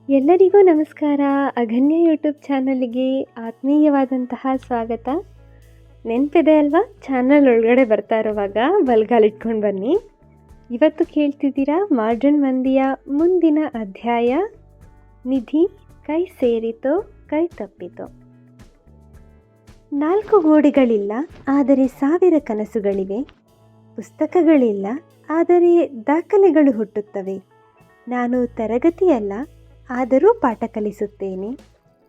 ಎಲ್ಲರಿಗೂ ನಮಸ್ಕಾರ. ಅಗನ್ಯ ಯೂಟ್ಯೂಬ್ ಚಾನಲ್ಗೆ ಆತ್ಮೀಯವಾದಂತಹ ಸ್ವಾಗತ. ನೆನಪಿದೆ ಅಲ್ವಾ, ಚಾನಲ್ ಒಳಗಡೆ ಬರ್ತಾ ಇರುವಾಗ ಬಲ್ಗಾಲಿಟ್ಕೊಂಡು ಬನ್ನಿ. ಇವತ್ತು ಕೇಳ್ತಿದ್ದೀರಾ ಮಾಡ್ರನ್ ಮಂದಿಯ ಮುಂದಿನ ಅಧ್ಯಾಯ, ನಿಧಿ ಕೈ ಸೇರಿತೋ ಕೈ ತಪ್ಪಿತೋ. 4 ಗೋಡೆಗಳಿಲ್ಲ, ಆದರೆ 1000 ಕನಸುಗಳಿವೆ. ಪುಸ್ತಕಗಳಿಲ್ಲ, ಆದರೆ ದಾಖಲೆಗಳು ಹುಟ್ಟುತ್ತವೆ. ನಾನು ತರಗತಿಯಲ್ಲ, ಆದರೂ ಪಾಠ ಕಲಿಸುತ್ತೇನೆ.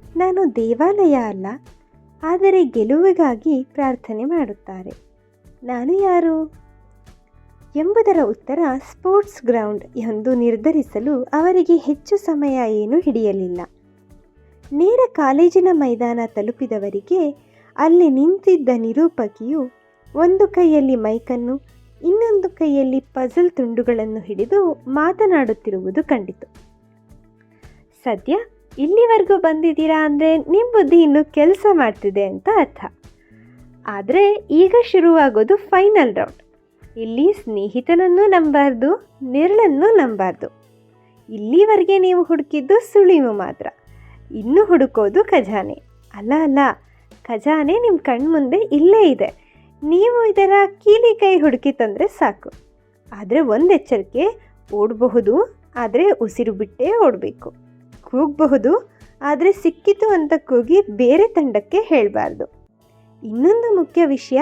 ನಾನು ದೇವಾಲಯ ಅಲ್ಲ, ಆದರೆ ಗೆಲುವಿಗಾಗಿ ಪ್ರಾರ್ಥನೆ ಮಾಡುತ್ತಾರೆ. ನಾನು ಯಾರು ಎಂಬುದರ ಉತ್ತರ ಸ್ಪೋರ್ಟ್ಸ್ ಗ್ರೌಂಡ್ ಎಂದು ನಿರ್ಧರಿಸಲು ಅವರಿಗೆ ಹೆಚ್ಚು ಸಮಯ ಏನೂ ಹಿಡಿಯಲಿಲ್ಲ. ನೇರ ಕಾಲೇಜಿನ ಮೈದಾನ ತಲುಪಿದವರಿಗೆ ಅಲ್ಲಿ ನಿಂತಿದ್ದ ನಿರೂಪಕಿಯು ಒಂದು ಕೈಯಲ್ಲಿ ಮೈಕನ್ನು, ಇನ್ನೊಂದು ಕೈಯಲ್ಲಿ ಪಜಲ್ ತುಂಡುಗಳನ್ನು ಹಿಡಿದು ಮಾತನಾಡುತ್ತಿರುವುದು ಕಂಡಿತು. ಸದ್ಯ ಇಲ್ಲಿವರೆಗೂ ಬಂದಿದ್ದೀರಾ ಅಂದರೆ ನಿಮ್ಮ ಬುದ್ಧಿ ಇನ್ನೂ ಕೆಲಸ ಮಾಡ್ತಿದೆ ಅಂತ ಅರ್ಥ. ಆದರೆ ಈಗ ಶುರುವಾಗೋದು ಫೈನಲ್ ರೌಂಡ್. ಇಲ್ಲಿ ಸ್ನೇಹಿತನನ್ನು ನಂಬಾರ್ದು, ನೆರಳನ್ನು ನಂಬಾರ್ದು. ಇಲ್ಲಿವರೆಗೆ ನೀವು ಹುಡುಕಿದ್ದು ಸುಳಿವು ಮಾತ್ರ. ಇನ್ನು ಹುಡುಕೋದು ಖಜಾನೆ. ಅಲ್ಲ, ಖಜಾನೆ ನಿಮ್ಮ ಕಣ್ಮುಂದೆ ಇಲ್ಲೇ ಇದೆ. ನೀವು ಇದರ ಕೀಲಿ ಕೈ ಹುಡುಕಿ ತಂದರೆ ಸಾಕು. ಆದರೆ ಒಂದು ಎಚ್ಚರಿಕೆ, ಓಡಬಹುದು, ಆದರೆ ಉಸಿರು ಬಿಟ್ಟೇ ಓಡಬೇಕು. ಕೂಗಬಹುದು, ಆದರೆ ಸಿಕ್ಕಿತು ಅಂತ ಕೂಗಿ ಬೇರೆ ತಂಡಕ್ಕೆ ಹೇಳಬಾರ್ದು. ಇನ್ನೊಂದು ಮುಖ್ಯ ವಿಷಯ,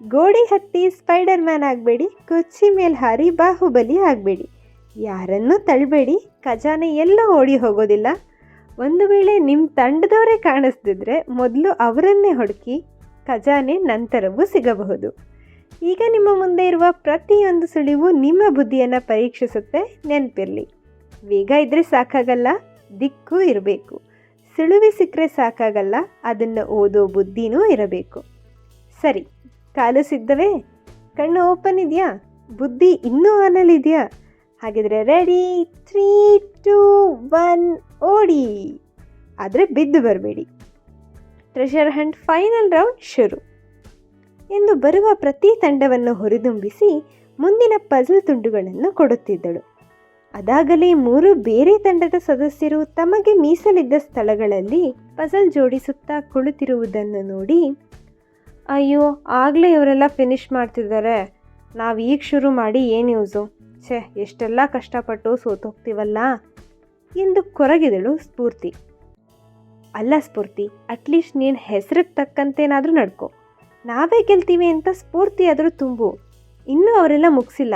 ಗೋಡೆ ಹತ್ತಿ ಸ್ಪೈಡರ್ ಮ್ಯಾನ್ ಆಗಬೇಡಿ, ಕುರ್ಚಿ ಮೇಲೆ ಹಾರಿ ಬಾಹುಬಲಿ ಆಗಬೇಡಿ. ಯಾರನ್ನೂ ತಳ್ಳಬೇಡಿ, ಖಜಾನೆ ಎಲ್ಲೋ ಓಡಿ ಹೋಗೋದಿಲ್ಲ. ಒಂದು ವೇಳೆ ನಿಮ್ಮ ತಂಡದವರೇ ಕಾಣಿಸ್ದಿದ್ರೆ ಮೊದಲು ಅವರನ್ನೇ ಹುಡುಕಿ, ಖಜಾನೆ ನಂತರವೂ ಸಿಗಬಹುದು. ಈಗ ನಿಮ್ಮ ಮುಂದೆ ಇರುವ ಪ್ರತಿಯೊಂದು ಸುಳಿವು ನಿಮ್ಮ ಬುದ್ಧಿಯನ್ನು ಪರೀಕ್ಷಿಸುತ್ತೆ. ನೆನಪಿರಲಿ, ವೇಗ ಇದ್ದರೆ ಸಾಕಾಗಲ್ಲ, ದಿಕ್ಕು ಇರಬೇಕು. ಸುಳಿವು ಸಿಕ್ಕರೆ ಸಾಕಾಗಲ್ಲ, ಅದನ್ನು ಓದೋ ಬುದ್ಧಿನೂ ಇರಬೇಕು. ಸರಿ, ಕಾಲು ಸಿದ್ಧವೇ? ಕಣ್ಣು ಓಪನ್ ಇದೆಯಾ? ಬುದ್ಧಿ ಇನ್ನೂ ಆನಲ್ಲಿದೆಯಾ? ಹಾಗಿದ್ರೆ ರೆಡಿ, 3, 2, 1 ಓಡಿ. ಆದರೆ ಬಿದ್ದು ಬರಬೇಡಿ. ಟ್ರೆಷರ್ ಹಂಟ್ ಫೈನಲ್ ರೌಂಡ್ ಶುರು ಎಂದು ಬರುವ ಪ್ರತಿ ತಂಡವನ್ನು ಹುರಿದುಂಬಿಸಿ ಮುಂದಿನ ಪಜಲ್ ತುಂಡುಗಳನ್ನು ಕೊಡುತ್ತಿದ್ದಳು. ಅದಾಗಲೇ 3 ಬೇರೆ ತಂಡದ ಸದಸ್ಯರು ತಮಗೆ ಮೀಸಲಿದ್ದ ಸ್ಥಳಗಳಲ್ಲಿ ಪಜಲ್ ಜೋಡಿಸುತ್ತಾ ಕುಳಿತಿರುವುದನ್ನು ನೋಡಿ, ಅಯ್ಯೋ, ಆಗಲೇ ಇವರೆಲ್ಲ ಫಿನಿಷ್ ಮಾಡ್ತಿದ್ದಾರೆ, ನಾವು ಈಗ ಶುರು ಮಾಡಿ ಏನು ಯೂಸು, ಎಷ್ಟೆಲ್ಲ ಕಷ್ಟಪಟ್ಟು ಸೋತೋಗ್ತೀವಲ್ಲ ಎಂದು ಕೊರಗಿದಳು ಸ್ಫೂರ್ತಿ. ಅಲ್ಲ ಸ್ಫೂರ್ತಿ, ಅಟ್ಲೀಸ್ಟ್ ನೀನು ಹೆಸರಿಗೆ ತಕ್ಕಂತೇನಾದರೂ ನಡ್ಕೊ. ನಾವೇ ಗೆಲ್ತೀವಿ ಅಂತ ಸ್ಫೂರ್ತಿ ಆದರೂ ತುಂಬು. ಇನ್ನೂ ಅವರೆಲ್ಲ ಮುಗಿಸಿಲ್ಲ,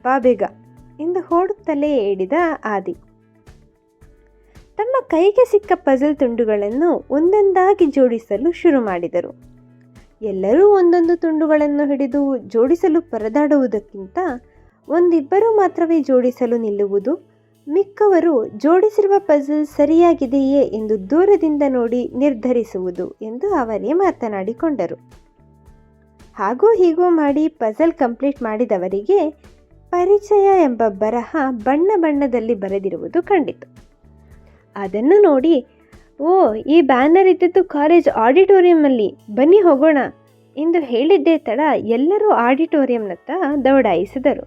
ಬಾ ಬೇಗ ಎಂದು ಹೊಡುತ್ತಲೇ ಹೇಳಿದ ಆದಿ. ತಮ್ಮ ಕೈಗೆ ಸಿಕ್ಕ ಪಜಲ್ ತುಂಡುಗಳನ್ನು ಒಂದೊಂದಾಗಿ ಜೋಡಿಸಲು ಶುರು ಮಾಡಿದರು. ಎಲ್ಲರೂ ಒಂದೊಂದು ತುಂಡುಗಳನ್ನು ಹಿಡಿದು ಜೋಡಿಸಲು ಪರದಾಡುವುದಕ್ಕಿಂತ ಒಂದಿಬ್ಬರು ಮಾತ್ರವೇ ಜೋಡಿಸಲು ನಿಲ್ಲುವುದು, ಮಿಕ್ಕವರು ಜೋಡಿಸಿರುವ ಪಜಲ್ ಸರಿಯಾಗಿದೆಯೇ ಎಂದು ದೂರದಿಂದ ನೋಡಿ ನಿರ್ಧರಿಸುವುದು ಎಂದು ಅವರೇ ಮಾತನಾಡಿಕೊಂಡರು. ಹಾಗೂ ಹೀಗೂ ಮಾಡಿ ಪಜಲ್ ಕಂಪ್ಲೀಟ್ ಮಾಡಿದವರಿಗೆ ಪರಿಚಯ ಎಂಬ ಬರಹ ಬಣ್ಣ ಬಣ್ಣದಲ್ಲಿ ಬರೆದಿರುವುದು ಕಂಡಿತು. ಅದನ್ನು ನೋಡಿ, ಓ, ಈ ಬ್ಯಾನರ್ ಇದ್ದಿದ್ದು ಕಾಲೇಜ್ ಆಡಿಟೋರಿಯಂನಲ್ಲಿ, ಬನ್ನಿ ಹೋಗೋಣ ಎಂದು ಹೇಳಿದ್ದೇ ತಡ ಎಲ್ಲರೂ ಆಡಿಟೋರಿಯಂನತ್ತ ದೌಡಾಯಿಸಿದರು.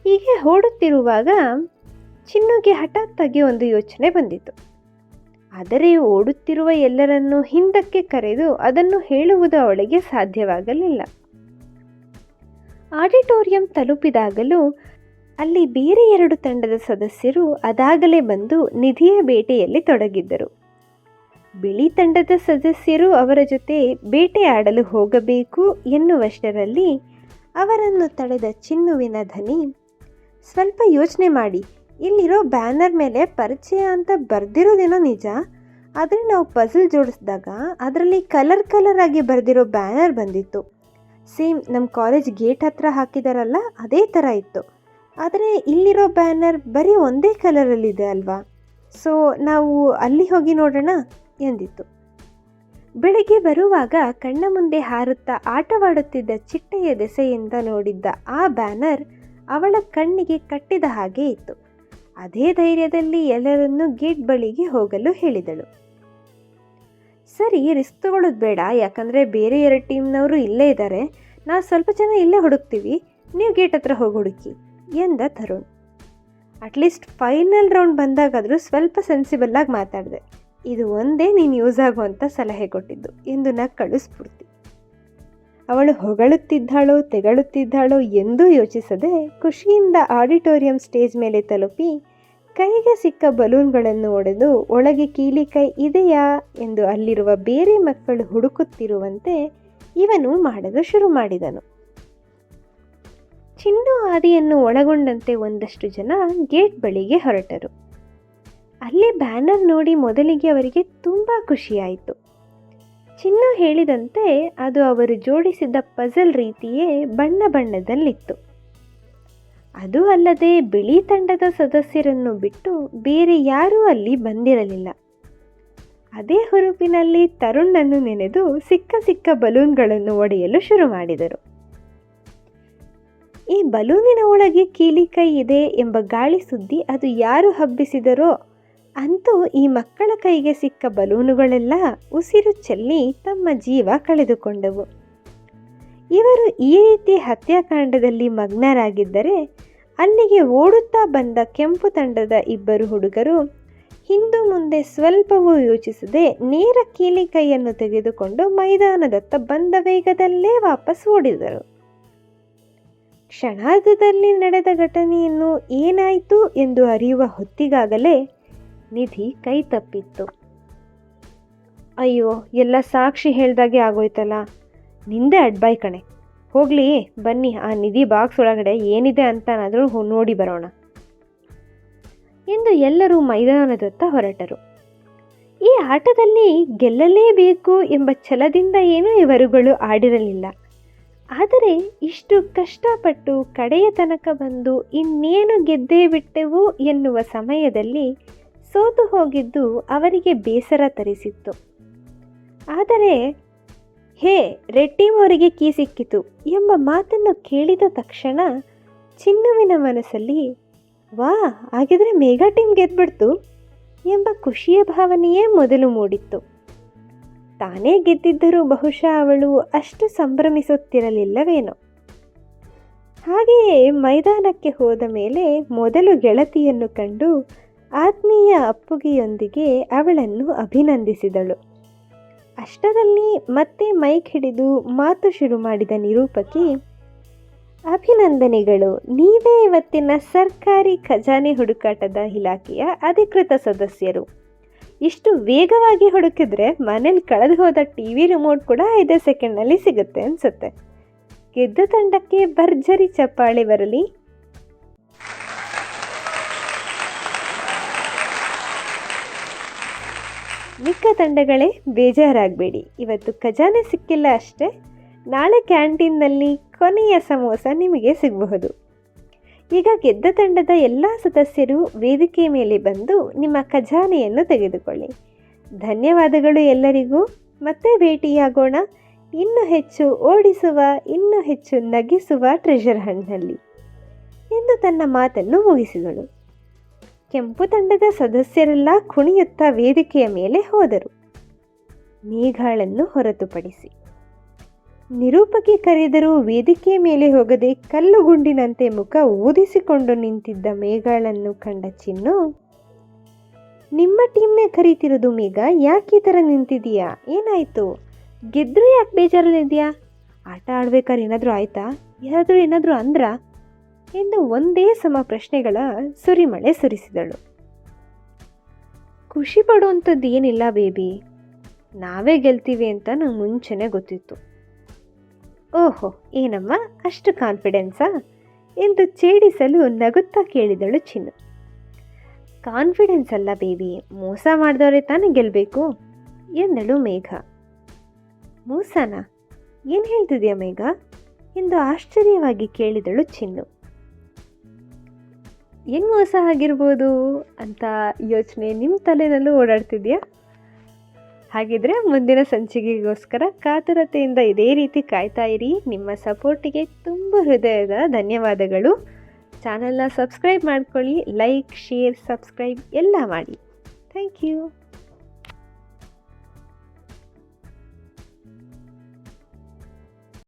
ಹೀಗೆ ಓಡುತ್ತಿರುವಾಗ ಚಿನ್ನುಗೆ ಹಠಾತ್ತಾಗಿ ಒಂದು ಯೋಚನೆ ಬಂದಿತು. ಆದರೆ ಓಡುತ್ತಿರುವ ಎಲ್ಲರನ್ನೂ ಹಿಂದಕ್ಕೆ ಕರೆದು ಅದನ್ನು ಹೇಳುವುದು ಅವಳಿಗೆ ಸಾಧ್ಯವಾಗಲಿಲ್ಲ. ಆಡಿಟೋರಿಯಂ ತಲುಪಿದಾಗಲೂ ಅಲ್ಲಿ ಬೇರೆ 2 ತಂಡದ ಸದಸ್ಯರು ಅದಾಗಲೇ ಬಂದು ನಿಧಿಯ ಬೇಟೆಯಲ್ಲಿ ತೊಡಗಿದ್ದರು. ಬಿಳಿ ತಂಡದ ಸದಸ್ಯರು ಅವರ ಜೊತೆ ಬೇಟೆಯಾಡಲು ಹೋಗಬೇಕು ಎನ್ನುವಷ್ಟರಲ್ಲಿ ಅವರನ್ನು ತಡೆದ ಚಿನ್ನುವಿನ ಧನಿ, ಸ್ವಲ್ಪ ಯೋಚನೆ ಮಾಡಿ, ಇಲ್ಲಿರೋ ಬ್ಯಾನರ್ ಮೇಲೆ ಪರಿಚಯ ಅಂತ ಬರೆದಿರೋದೇನೋ ನಿಜ, ಆದರೆ ನಾವು ಪಜಲ್ ಜೋಡಿಸಿದಾಗ ಅದರಲ್ಲಿ ಕಲರ್ ಆಗಿ ಬರೆದಿರೋ ಬ್ಯಾನರ್ ಬಂದಿತ್ತು. ಸೇಮ್ ನಮ್ಮ ಕಾಲೇಜ್ ಗೇಟ್ ಹತ್ರ ಹಾಕಿದಾರಲ್ಲ, ಅದೇ ಥರ ಇತ್ತು. ಆದರೆ ಇಲ್ಲಿರೋ ಬ್ಯಾನರ್ ಬರೀ ಒಂದೇ ಕಲರಲ್ಲಿದೆ ಅಲ್ವಾ, ಸೊ ನಾವು ಅಲ್ಲಿ ಹೋಗಿ ನೋಡೋಣ ಎಂದಿತ್ತು. ಬೆಳಗ್ಗೆ ಬರುವಾಗ ಕಣ್ಣ ಮುಂದೆ ಹಾರುತ್ತಾ ಆಟವಾಡುತ್ತಿದ್ದ ಚಿಟ್ಟೆಯ ದೆಸೆಯಿಂದ ನೋಡಿದ್ದ ಆ ಬ್ಯಾನರ್ ಅವಳ ಕಣ್ಣಿಗೆ ಕಟ್ಟಿದ ಹಾಗೆ ಇತ್ತು. ಅದೇ ಧೈರ್ಯದಲ್ಲಿ ಎಲ್ಲರನ್ನೂ ಗೇಟ್ ಬಳಿಗೆ ಹೋಗಲು ಹೇಳಿದಳು. ಸರಿ, ರಿಸ್ಕ್ ತಗೊಳ್ಳೋದು ಬೇಡ, ಯಾಕಂದರೆ ಬೇರೆ 2 ಟೀಮ್ನವರು ಇಲ್ಲೇ ಇದ್ದಾರೆ, ನಾವು ಸ್ವಲ್ಪ ಜನ ಇಲ್ಲೇ ಹುಡುಕ್ತೀವಿ, ನೀವು ಗೇಟ್ ಹತ್ರ ಹೋಗಿ ಹುಡುಕಿ ಎಂದ ತರುಣ್. ಅಟ್ಲೀಸ್ಟ್ ಫೈನಲ್ ರೌಂಡ್ ಬಂದಾಗಾದರೂ ಸ್ವಲ್ಪ ಸೆನ್ಸಿಬಲ್ಲಾಗಿ ಮಾತಾಡಿದೆ. ಇದು ಒಂದೇ ನೀನು ಯೂಸ್ ಆಗುವಂಥ ಸಲಹೆ ಕೊಟ್ಟಿದ್ದು ಎಂದು ನಕ್ಕಳು ಸ್ಫೂರ್ತಿ. ಅವಳು ಹೊಗಳುತ್ತಿದ್ದಾಳೋ ತೆಗಳುತ್ತಿದ್ದಾಳೋ ಎಂದೂ ಯೋಚಿಸದೆ ಖುಷಿಯಿಂದ ಆಡಿಟೋರಿಯಂ ಸ್ಟೇಜ್ ಮೇಲೆ ತಲುಪಿ ಕೈಗೆ ಸಿಕ್ಕ ಬಲೂನ್ಗಳನ್ನು ಒಡೆದು ಒಳಗೆ ಕೀಲಿಕೈ ಇದೆಯಾ ಎಂದು ಅಲ್ಲಿರುವ ಬೇರೆ ಮಕ್ಕಳು ಹುಡುಕುತ್ತಿರುವಂತೆ ಇವನು ಮಾಡಲು ಶುರು ಮಾಡಿದನು. ಚಿನ್ನು ಆದಿಯನ್ನು ಒಳಗೊಂಡಂತೆ ಒಂದಷ್ಟು ಜನ ಗೇಟ್ ಬಳಿಗೆ ಹೊರಟರು. ಅಲ್ಲಿ ಬ್ಯಾನರ್ ನೋಡಿ ಮೊದಲಿಗೆ ಅವರಿಗೆ ತುಂಬ ಖುಷಿಯಾಯಿತು. ಚಿನ್ನು ಹೇಳಿದಂತೆ ಅದು ಅವರು ಜೋಡಿಸಿದ್ದ ಪಜಲ್ ರೀತಿಯೇ ಬಣ್ಣ ಬಣ್ಣದಲ್ಲಿತ್ತು. ಅದು ಅಲ್ಲದೆ ಬಿಳಿ ತಂಡದ ಸದಸ್ಯರನ್ನು ಬಿಟ್ಟು ಬೇರೆ ಯಾರೂ ಅಲ್ಲಿ ಬಂದಿರಲಿಲ್ಲ. ಅದೇ ಹುರುಪಿನಲ್ಲಿ ತರುಣ್ಣನ್ನು ನೆನೆದು ಸಿಕ್ಕ ಬಲೂನ್ಗಳನ್ನು ಒಡೆಯಲು ಶುರು ಮಾಡಿದರು. ಈ ಬಲೂನಿನ ಒಳಗೆ ಕೀಲಿಕೈ ಇದೆ ಎಂಬ ಗಾಳಿ ಸುದ್ದಿ ಅದು ಯಾರು ಹಬ್ಬಿಸಿದರೋ ಅಂತೂ ಈ ಮಕ್ಕಳ ಕೈಗೆ ಸಿಕ್ಕ ಬಲೂನುಗಳೆಲ್ಲ ಉಸಿರು ಚೆಲ್ಲಿ ತಮ್ಮ ಜೀವ ಕಳೆದುಕೊಂಡವು. ಇವರು ಈ ರೀತಿ ಹತ್ಯಾಕಾಂಡದಲ್ಲಿ ಮಗ್ನರಾಗಿದ್ದರೆ ಅಲ್ಲಿಗೆ ಓಡುತ್ತಾ ಬಂದ ಕೆಂಪು ತಂಡದ ಇಬ್ಬರು ಹುಡುಗರು ಹಿಂದು ಮುಂದೆ ಸ್ವಲ್ಪವೂ ಯೋಚಿಸದೆ ನೇರ ಕೀಲಿಕೈಯನ್ನು ತೆಗೆದುಕೊಂಡು ಮೈದಾನದತ್ತ ಬಂದ ವೇಗದಲ್ಲೇ ವಾಪಸ್ ಓಡಿದರು. ಕ್ಷಣಾರ್ಧದಲ್ಲಿ ನಡೆದ ಘಟನೆಯನ್ನು ಏನಾಯಿತು ಎಂದು ಅರಿಯುವ ಹೊತ್ತಿಗಾಗಲೇ ನಿಧಿ ಕೈ ತಪ್ಪಿತ್ತು. ಅಯ್ಯೋ, ಎಲ್ಲ ಸಾಕ್ಷಿ ಹೇಳ್ದಾಗೆ ಆಗೋಯ್ತಲ್ಲ, ನಿಂದೆ ಅಡ್ಬಾಯ್ ಕಣೆ. ಹೋಗಲಿ ಬನ್ನಿ, ಆ ನಿಧಿ ಬಾಕ್ಸ್ ಒಳಗಡೆ ಏನಿದೆ ಅಂತನಾದರೂ ನೋಡಿ ಬರೋಣ ಎಂದು ಎಲ್ಲರೂ ಮೈದಾನದತ್ತ ಹೊರಟರು. ಈ ಆಟದಲ್ಲಿ ಗೆಲ್ಲಲೇಬೇಕು ಎಂಬ ಛಲದಿಂದ ಏನೂ ಇವರುಗಳು ಆಡಿರಲಿಲ್ಲ. ಆದರೆ ಇಷ್ಟು ಕಷ್ಟಪಟ್ಟು ಕಡೆಯ ತನಕ ಬಂದು ಇನ್ನೇನು ಗೆದ್ದೇ ಬಿಟ್ಟೆವು ಎನ್ನುವ ಸಮಯದಲ್ಲಿ ಸೋತು ಹೋಗಿದ್ದು ಅವರಿಗೆ ಬೇಸರ ತರಿಸಿತ್ತು. ಆದರೆ ಹೇ, ರೆಡ್ ಟೀಮ್ ಅವರಿಗೆ ಕೀ ಸಿಕ್ಕಿತು ಎಂಬ ಮಾತನ್ನು ಕೇಳಿದ ತಕ್ಷಣ ಚಿನ್ನುವಿನ ಮನಸ್ಸಲ್ಲಿ ವಾ, ಹಾಗಿದ್ರೆ ಮೇಘಾ ಟೀಮ್ ಗೆದ್ಬಿಡ್ತು ಎಂಬ ಖುಷಿಯ ಭಾವನೆಯೇ ಮೊದಲು ಮೂಡಿತ್ತು. ತಾನೇ ಗೆದ್ದಿದ್ದರೂ ಬಹುಶಃ ಅವಳು ಅಷ್ಟು ಸಂಭ್ರಮಿಸುತ್ತಿರಲಿಲ್ಲವೇನೋ. ಹಾಗೆಯೇ ಮೈದಾನಕ್ಕೆ ಹೋದ ಮೇಲೆ ಮೊದಲು ಗೆಳತಿಯನ್ನು ಕಂಡು ಆತ್ಮೀಯ ಅಪ್ಪುಗೆಯೊಂದಿಗೆ ಅವಳನ್ನು ಅಭಿನಂದಿಸಿದಳು. ಅಷ್ಟರಲ್ಲಿ ಮತ್ತೆ ಮೈಕ್ ಹಿಡಿದು ಮಾತು ಶುರು ಮಾಡಿದ ನಿರೂಪಕಿ, ಅಭಿನಂದನೆಗಳು, ನೀವೇ ಇವತ್ತಿನ ಸರ್ಕಾರಿ ಖಜಾನೆ ಹುಡುಕಾಟದ ಇಲಾಖೆಯ ಅಧಿಕೃತ ಸದಸ್ಯರು. ಇಷ್ಟು ವೇಗವಾಗಿ ಹುಡುಕಿದ್ರೆ ಮನೇಲಿ ಕಳೆದು ಹೋದ ಟಿವಿ ರಿಮೋಟ್ ಕೂಡ 5 ಸೆಕೆಂಡ್ನಲ್ಲಿ ಸಿಗುತ್ತೆ ಅನ್ಸುತ್ತೆ. ಗೆದ್ದ ತಂಡಕ್ಕೆ ಭರ್ಜರಿ ಚಪ್ಪಾಳೆ ಬರಲಿ. ಮಿಕ್ಕ ತಂಡಗಳೇ ಬೇಜಾರಾಗಬೇಡಿ, ಇವತ್ತು ಖಜಾನೆ ಸಿಕ್ಕಿಲ್ಲ ಅಷ್ಟೇ, ನಾಳೆ ಕ್ಯಾಂಟೀನ್ನಲ್ಲಿ ಕೊನೆಯ ಸಮೋಸ ನಿಮಗೆ ಸಿಗಬಹುದು. ಈಗ ಗೆದ್ದ ತಂಡದ ಎಲ್ಲ ಸದಸ್ಯರು ವೇದಿಕೆ ಮೇಲೆ ಬಂದು ನಿಮ್ಮ ಖಜಾನೆಯನ್ನು ತೆಗೆದುಕೊಳ್ಳಿ. ಧನ್ಯವಾದಗಳು ಎಲ್ಲರಿಗೂ. ಮತ್ತೆ ಭೇಟಿಯಾಗೋಣ ಇನ್ನೂ ಹೆಚ್ಚು ಓಡಿಸುವ, ಇನ್ನೂ ಹೆಚ್ಚು ನಗಿಸುವ ಟ್ರೆಷರ್ ಹಂಟ್ನಲ್ಲಿ ಎಂದು ತನ್ನ ಮಾತನ್ನು ಮುಗಿಸಿದಳು. ಕೆಂಪು ತಂಡದ ಸದಸ್ಯರೆಲ್ಲ ಕುಣಿಯುತ್ತಾ ವೇದಿಕೆಯ ಮೇಲೆ ಹೋದರು, ಮೇಘಾಳನ್ನು ಹೊರತುಪಡಿಸಿ. ನಿರೂಪಕಿ ಕರೆದರೂ ವೇದಿಕೆ ಮೇಲೆ ಹೋಗದೆ ಕಲ್ಲುಗುಂಡಿನಂತೆ ಮುಖ ಊದಿಸಿಕೊಂಡು ನಿಂತಿದ್ದ ಮೇಘಾಳನ್ನು ಕಂಡ ಚಿನ್ನು, ನಿಮ್ಮ ಟೀಮ್ನೇ ಕರೀತಿರೋದು ಮೇಘ, ಯಾಕೆ ಈ ಥರ ನಿಂತಿದೀಯಾ? ಏನಾಯಿತು? ಗೆದ್ದರೆ ಯಾಕೆ ಬೇಜಾರಲ್ಲಿದೆಯಾ? ಆಟ ಆಡ್ಬೇಕಾದ್ರೆ ಏನಾದರೂ ಆಯಿತಾ? ಯಾರಾದರೂ ಏನಾದರೂ ಅಂದ್ರಾ? ಎಂದು ಒಂದೇ ಸಮ ಪ್ರಶ್ನೆಗಳ ಸುರಿಮಳೆ ಸುರಿಸಿದಳು. ಖುಷಿ ಪಡುವಂಥದ್ದು ಏನಿಲ್ಲ ಬೇಬಿ, ನಾವೇ ಗೆಲ್ತೀವಿ ಅಂತ ನಂಗೆ ಮುಂಚೆನೇ ಗೊತ್ತಿತ್ತು. ಓಹೋ, ಏನಮ್ಮ ಅಷ್ಟು ಕಾನ್ಫಿಡೆನ್ಸಾ ಎಂದು ಛೇಡಿಸಲು ನಗುತ್ತಾ ಕೇಳಿದಳು ಚಿನ್ನು. ಕಾನ್ಫಿಡೆನ್ಸ್ ಅಲ್ಲ ಬೇಬಿ, ಮೋಸ ಮಾಡಿದವರೇ ತಾನೇ ಗೆಲ್ಲಬೇಕು ಎಂದಳು ಮೇಘ. ಮೋಸನಾ? ಏನು ಹೇಳ್ತಿದ್ಯಾ ಮೇಘ ಎಂದು ಆಶ್ಚರ್ಯವಾಗಿ ಕೇಳಿದಳು ಚಿನ್ನು. ಏನು ಮೋಸ ಆಗಿರ್ಬೋದು ಅಂತ ಯೋಚನೆ ನಿಮ್ಮ ತಲೆನಲ್ಲೂ ಓಡಾಡ್ತಿದ್ಯಾ? ಹಾಗಿದ್ರೆ ಮುಂದಿನ ಸಂಚಿಕೆಗೋಸ್ಕರ ಕಾತುರತೆಯಿಂದ ಇದೇ ರೀತಿ ಕಾಯ್ತಾ ಇರಿ. ನಿಮ್ಮ ಸಪೋರ್ಟಿಗೆ ತುಂಬ ಹೃದಯದ ಧನ್ಯವಾದಗಳು. ಚಾನಲ್ನ ಸಬ್ಸ್ಕ್ರೈಬ್ ಮಾಡ್ಕೊಳ್ಳಿ, ಲೈಕ್, ಶೇರ್, ಸಬ್ಸ್ಕ್ರೈಬ್ ಎಲ್ಲ ಮಾಡಿ. Thank you.